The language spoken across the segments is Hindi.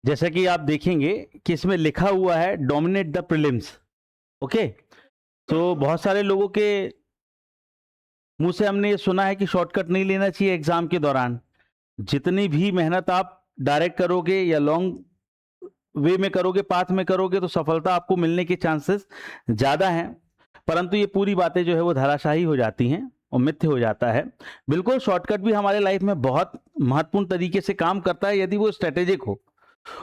जैसा कि आप देखेंगे कि इसमें लिखा हुआ है डोमिनेट द प्रीलिम्स। ओके, तो बहुत सारे लोगों के मुंह से हमने ये सुना है कि शॉर्टकट नहीं लेना चाहिए एग्जाम के दौरान। जितनी भी मेहनत आप डायरेक्ट करोगे या लॉन्ग वे में करोगे, पाथ में करोगे, तो सफलता आपको मिलने के चांसेस ज्यादा हैं। परंतु ये पूरी बातें जो है वो धराशायी हो जाती हैं और मिथ्य हो जाता है। बिल्कुल शॉर्टकट भी हमारे लाइफ में बहुत महत्वपूर्ण तरीके से काम करता है यदि वो स्ट्रेटेजिक हो,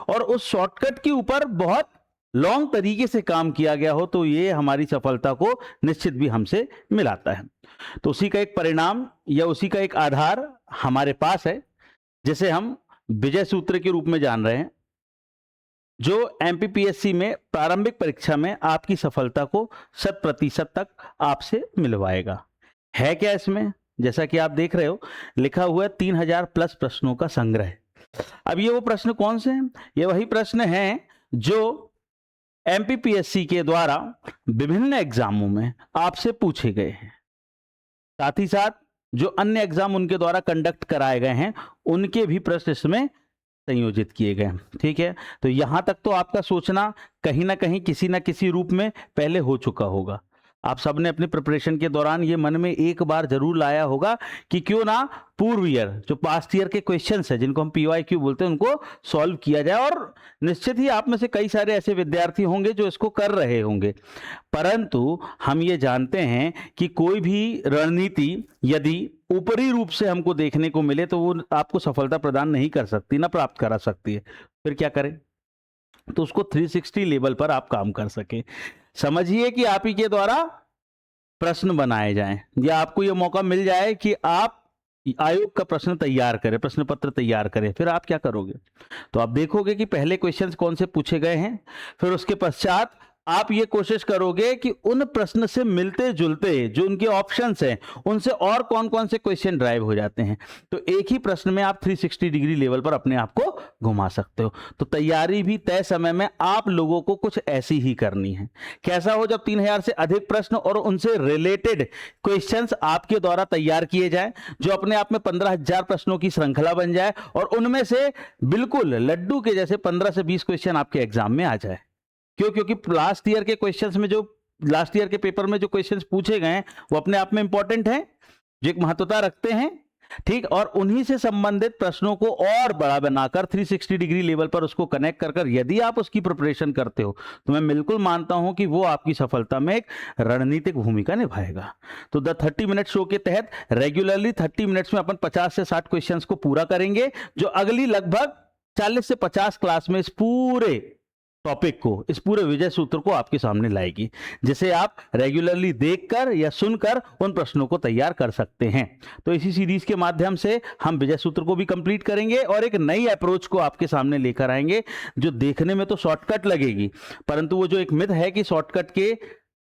और उस शॉर्टकट के ऊपर बहुत लॉन्ग तरीके से काम किया गया हो, तो ये हमारी सफलता को निश्चित भी हमसे मिलाता है। तो उसी का एक परिणाम या उसी का एक आधार हमारे पास है, जिसे हम विजय सूत्र के रूप में जान रहे हैं, जो एमपीपीएससी में प्रारंभिक परीक्षा में आपकी सफलता को 100% तक आपसे मिलवाएगा। है क्या इसमें? जैसा कि आप देख रहे हो, लिखा हुआ है 3000 प्लस प्रश्नों का संग्रह। अब ये वो प्रश्न कौन से हैं? ये वही प्रश्न हैं जो एमपीपीएससी के द्वारा विभिन्न एग्जामों में आपसे पूछे गए हैं। साथ ही साथ जो अन्य एग्जाम उनके द्वारा कंडक्ट कराए गए हैं, उनके भी प्रश्न इसमें संयोजित किए गए। ठीक है, तो यहां तक तो आपका सोचना कहीं ना कहीं किसी ना किसी रूप में पहले हो चुका होगा। आप सबने अपने प्रिपरेशन के दौरान ये मन में एक बार जरूर लाया होगा कि क्यों ना पूर्व ईयर जो पास्ट ईयर के क्वेश्चंस है, जिनको हम पीवाईक्यू बोलते हैं, उनको सॉल्व किया जाए। और निश्चित ही आप में से कई सारे ऐसे विद्यार्थी होंगे जो इसको कर रहे होंगे। परंतु हम ये जानते हैं कि कोई भी रणनीति यदि ऊपरी रूप से हमको देखने को मिले तो वो आपको सफलता प्रदान नहीं कर सकती, ना प्राप्त करा सकती है। फिर क्या करें? तो उसको 360 लेवल पर आप काम कर सके। समझिए कि आप ही के द्वारा प्रश्न बनाए जाएं, या आपको यह मौका मिल जाए कि आप आयोग का प्रश्न तैयार करें, प्रश्न पत्र तैयार करें। फिर आप क्या करोगे? तो आप देखोगे कि पहले क्वेश्चंस कौन से पूछे गए हैं, फिर उसके पश्चात आप ये कोशिश करोगे कि उन प्रश्न से मिलते जुलते जो उनके ऑप्शंस हैं, उनसे और कौन कौन से क्वेश्चन ड्राइव हो जाते हैं। तो एक ही प्रश्न में आप 360 डिग्री लेवल पर अपने आप को घुमा सकते हो। तो तैयारी भी तय समय में आप लोगों को कुछ ऐसी ही करनी है। कैसा हो? जब 3000 से अधिक प्रश्न और उनसे रिलेटेड क्वेश्चंस आपके द्वारा तैयार किए जाए, जो अपने आप में 15,000 प्रश्नों की श्रृंखला बन जाए, और उनमें से बिल्कुल लड्डू के जैसे 15 से 20 क्वेश्चन आपके एग्जाम में आ जाए। क्यों? क्योंकि लास्ट ईयर के क्वेश्चंस में, जो लास्ट ईयर के पेपर में जो क्वेश्चंस पूछे गए हैं, वो अपने आप में इंपॉर्टेंट हैं, जो एक महत्वता रखते हैं। ठीक, और उन्हीं से संबंधित प्रश्नों को और बड़ा बनाकर 360 डिग्री लेवल पर उसको कनेक्ट कर यदि आप उसकी प्रिपरेशन करते हो, तो मैं बिल्कुल मानता हूं कि वो आपकी सफलता में एक रणनीतिक भूमिका निभाएगा। तो द 30 मिनट शो के तहत रेगुलरली 30 मिनट्स में अपन 50 से 60 क्वेश्चंस को पूरा करेंगे, जो अगली लगभग 40 से 50 क्लास में इस पूरे टॉपिक को, इस पूरे विजय सूत्र को आपके सामने लाएगी, जिसे आप रेगुलरली देखकर या सुनकर उन प्रश्नों को तैयार कर सकते हैं। तो इसी सीरीज के माध्यम से हम विजय सूत्र को भी कंप्लीट करेंगे और एक नई अप्रोच को आपके सामने लेकर आएंगे, जो देखने में तो शॉर्टकट लगेगी, परंतु वो जो एक मिथ है कि शॉर्टकट के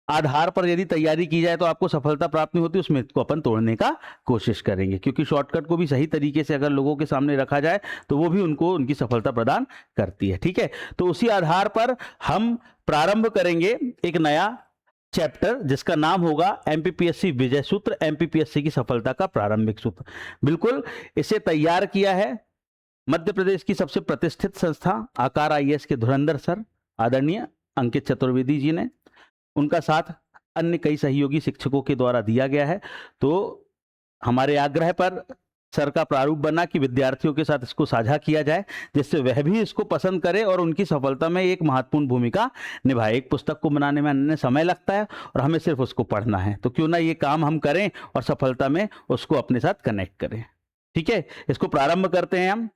आधार पर यदि तैयारी की जाए तो आपको सफलता प्राप्त नहीं होती, उस मिथ को अपन तोड़ने का कोशिश करेंगे। क्योंकि शॉर्टकट को भी सही तरीके से अगर लोगों के सामने रखा जाए तो वो भी उनको उनकी सफलता प्रदान करती है। ठीक है, तो उसी आधार पर हम प्रारंभ करेंगे एक नया चैप्टर, जिसका नाम होगा एमपीपीएससी विजय सूत्र, एमपीपीएससी की सफलता का प्रारंभिक सूत्र। बिल्कुल, इसे तैयार किया है मध्य प्रदेश की सबसे प्रतिष्ठित संस्था आकार आईएएस के धुरंधर सर आदरणीय अंकित चतुर्वेदी जी ने। उनका साथ अन्य कई सहयोगी शिक्षकों के द्वारा दिया गया है। तो हमारे आग्रह पर सर का प्रारूप बना कि विद्यार्थियों के साथ इसको साझा किया जाए, जिससे वह भी इसको पसंद करे और उनकी सफलता में एक महत्वपूर्ण भूमिका निभाए। एक पुस्तक को बनाने में अन्य समय लगता है और हमें सिर्फ उसको पढ़ना है, तो क्यों ना ये काम हम करें और सफलता में उसको अपने साथ कनेक्ट करें। ठीक है, इसको प्रारंभ करते हैं हम।